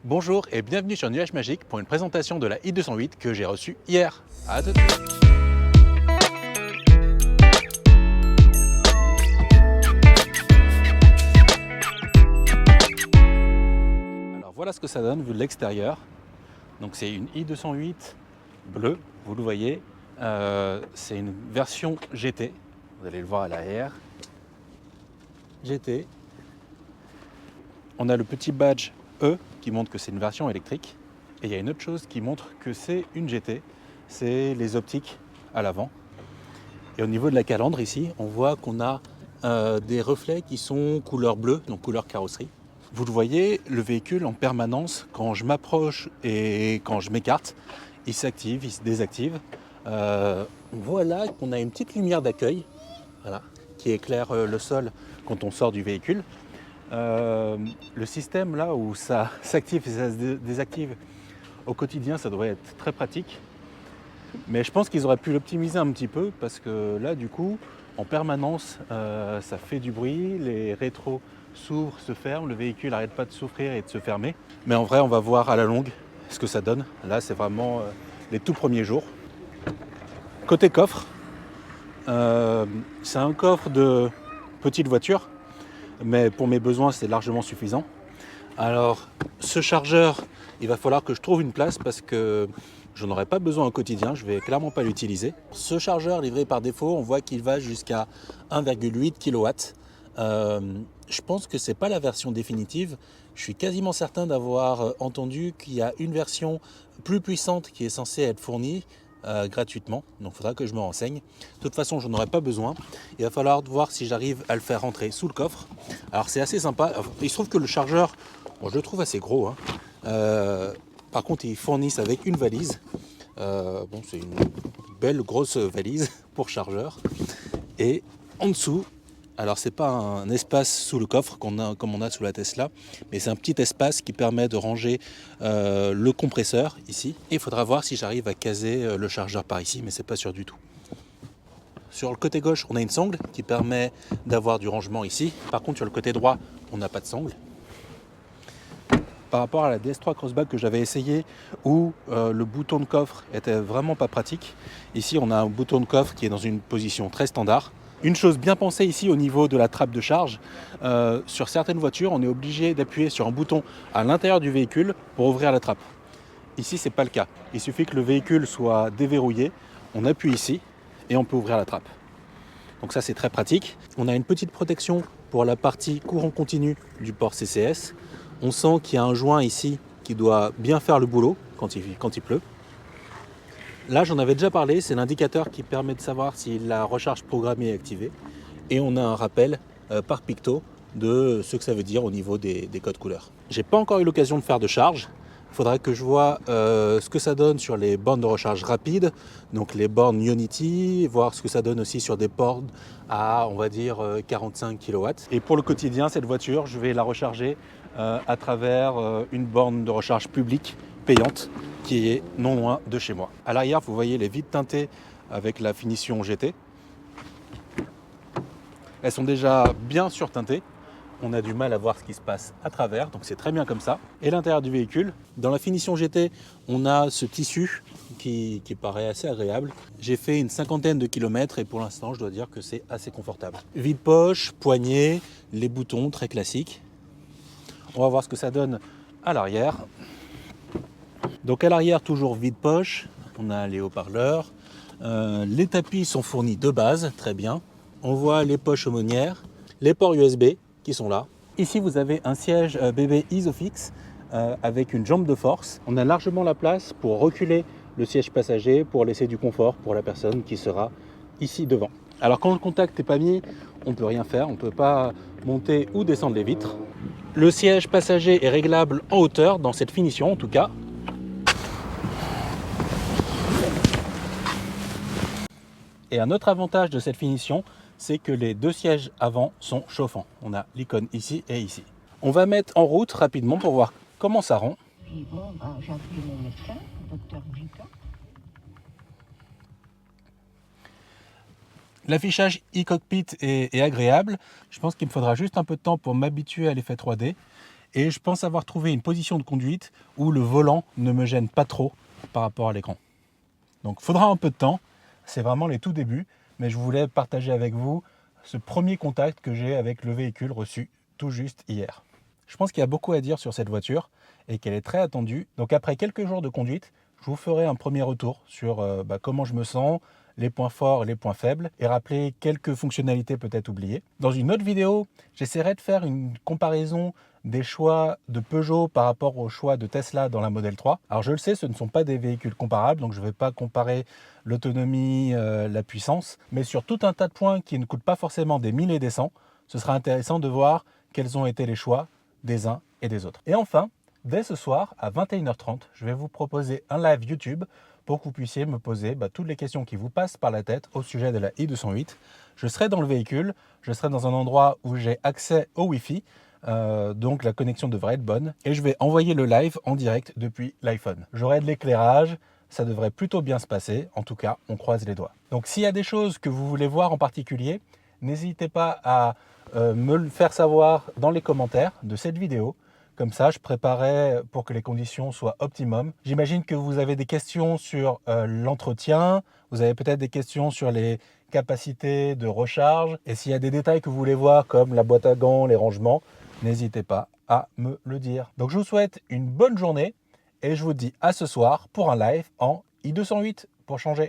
Bonjour et bienvenue sur Nuage Magique pour une présentation de la i208 que j'ai reçue hier. À tout de suite. Alors voilà ce que ça donne vu de l'extérieur. Donc c'est une i208 bleue, vous le voyez. C'est une version GT. Vous allez le voir à l'arrière. GT. On a le petit badge E qui montre que c'est une version électrique. Et il y a une autre chose qui montre que c'est une GT, c'est les optiques à l'avant. Et au niveau de la calandre ici, on voit qu'on a des reflets qui sont couleur bleue, donc couleur carrosserie. Vous le voyez, le véhicule en permanence, quand je m'approche et quand je m'écarte, il s'active, il se désactive. On voit là qu'on a une petite lumière d'accueil, voilà, qui éclaire le sol quand on sort du véhicule. Le système là où ça s'active et ça se désactive au quotidien, ça devrait être très pratique, mais je pense qu'ils auraient pu l'optimiser un petit peu parce que là du coup en permanence ça fait du bruit, les rétros s'ouvrent, se ferment, le véhicule n'arrête pas de s'ouvrir et de se fermer, mais en vrai on va voir à la longue ce que ça donne. Là c'est vraiment les tout premiers jours. Côté coffre, c'est un coffre de petite voiture, mais pour mes besoins c'est largement suffisant. Alors ce chargeur, il va falloir que je trouve une place parce que je n'en aurai pas besoin au quotidien, je ne vais clairement pas l'utiliser. Ce chargeur livré par défaut, on voit qu'il va jusqu'à 1,8 kW. Je pense que ce n'est pas la version définitive. Je suis quasiment certain d'avoir entendu qu'il y a une version plus puissante qui est censée être fournie gratuitement, donc il faudra que je me renseigne. De toute façon, je n'en aurai pas besoin. Il va falloir voir si j'arrive à le faire rentrer sous le coffre. Alors c'est assez sympa. Il se trouve que le chargeur, bon, je le trouve assez gros, hein. Par contre, ils fournissent avec une valise. Bon, c'est une belle grosse valise pour chargeur. Et en dessous, alors c'est pas un espace sous le coffre comme on a sous la Tesla, mais c'est un petit espace qui permet de ranger le compresseur ici. Et il faudra voir si j'arrive à caser le chargeur par ici, mais c'est pas sûr du tout. Sur le côté gauche, on a une sangle qui permet d'avoir du rangement ici. Par contre, sur le côté droit, on n'a pas de sangle. Par rapport à la DS3 Crossback que j'avais essayé, où le bouton de coffre était vraiment pas pratique, ici on a un bouton de coffre qui est dans une position très standard. Une chose bien pensée ici au niveau de la trappe de charge, sur certaines voitures on est obligé d'appuyer sur un bouton à l'intérieur du véhicule pour ouvrir la trappe. Ici c'est pas le cas, il suffit que le véhicule soit déverrouillé, on appuie ici et on peut ouvrir la trappe. Donc ça c'est très pratique. On a une petite protection pour la partie courant continu du port CCS. On sent qu'il y a un joint ici qui doit bien faire le boulot quand il pleut. Là, j'en avais déjà parlé, c'est l'indicateur qui permet de savoir si la recharge programmée est activée. Et on a un rappel par picto de ce que ça veut dire au niveau des codes couleurs. J'ai pas encore eu l'occasion de faire de charge. Il faudra que je vois ce que ça donne sur les bornes de recharge rapide, donc les bornes Ionity, voir ce que ça donne aussi sur des bornes à, on va dire, 45 kW. Et pour le quotidien, cette voiture, je vais la recharger à travers une borne de recharge publique payante qui est non loin de chez moi. À l'arrière, vous voyez les vitres teintées avec la finition GT. Elles sont déjà bien surteintées. On a du mal à voir ce qui se passe à travers, donc c'est très bien comme ça. Et l'intérieur du véhicule, dans la finition GT, on a ce tissu qui paraît assez agréable. J'ai fait une 50aine de kilomètres et pour l'instant, je dois dire que c'est assez confortable. Vide-poche, poignée, les boutons très classiques. On va voir ce que ça donne à l'arrière. Donc à l'arrière, toujours vide-poche. On a les haut-parleurs. Les tapis sont fournis de base, très bien. On voit les poches aumônières, les ports USB qui sont là. Ici, vous avez un siège bébé Isofix avec une jambe de force. On a largement la place pour reculer le siège passager pour laisser du confort pour la personne qui sera ici devant. Alors quand le contact n'est pas mis, on ne peut rien faire, on ne peut pas monter ou descendre les vitres. Le siège passager est réglable en hauteur, dans cette finition en tout cas. Et un autre avantage de cette finition, c'est que les deux sièges avant sont chauffants. On a l'icône ici et ici. On va mettre en route rapidement pour voir comment ça rend. Puis bon, j'ai appelé mon médecin, le docteur Vika. L'affichage e-cockpit est agréable. Je pense qu'il me faudra juste un peu de temps pour m'habituer à l'effet 3D. Et je pense avoir trouvé une position de conduite où le volant ne me gêne pas trop par rapport à l'écran. Donc il faudra un peu de temps, c'est vraiment les tout débuts, mais je voulais partager avec vous ce premier contact que j'ai avec le véhicule reçu tout juste hier. Je pense qu'il y a beaucoup à dire sur cette voiture et qu'elle est très attendue. Donc après quelques jours de conduite, je vous ferai un premier retour sur comment je me sens, les points forts et les points faibles, et rappeler quelques fonctionnalités peut-être oubliées. Dans une autre vidéo, j'essaierai de faire une comparaison des choix de Peugeot par rapport aux choix de Tesla dans la Model 3. Alors je le sais, ce ne sont pas des véhicules comparables, donc je ne vais pas comparer l'autonomie, la puissance, mais sur tout un tas de points qui ne coûtent pas forcément des 1000 et des 100, ce sera intéressant de voir quels ont été les choix des uns et des autres. Et enfin, dès ce soir à 21h30, je vais vous proposer un live YouTube pour que vous puissiez me poser toutes les questions qui vous passent par la tête au sujet de la i208. Je serai dans le véhicule, je serai dans un endroit où j'ai accès au Wi-Fi, donc la connexion devrait être bonne, et je vais envoyer le live en direct depuis l'iPhone. J'aurai de l'éclairage, ça devrait plutôt bien se passer, en tout cas on croise les doigts. Donc s'il y a des choses que vous voulez voir en particulier, n'hésitez pas à me le faire savoir dans les commentaires de cette vidéo. Comme ça, je préparais pour que les conditions soient optimum. J'imagine que vous avez des questions sur l'entretien, vous avez peut-être des questions sur les capacités de recharge. Et s'il y a des détails que vous voulez voir, comme la boîte à gants, les rangements, n'hésitez pas à me le dire. Donc je vous souhaite une bonne journée et je vous dis à ce soir pour un live en i208 pour changer.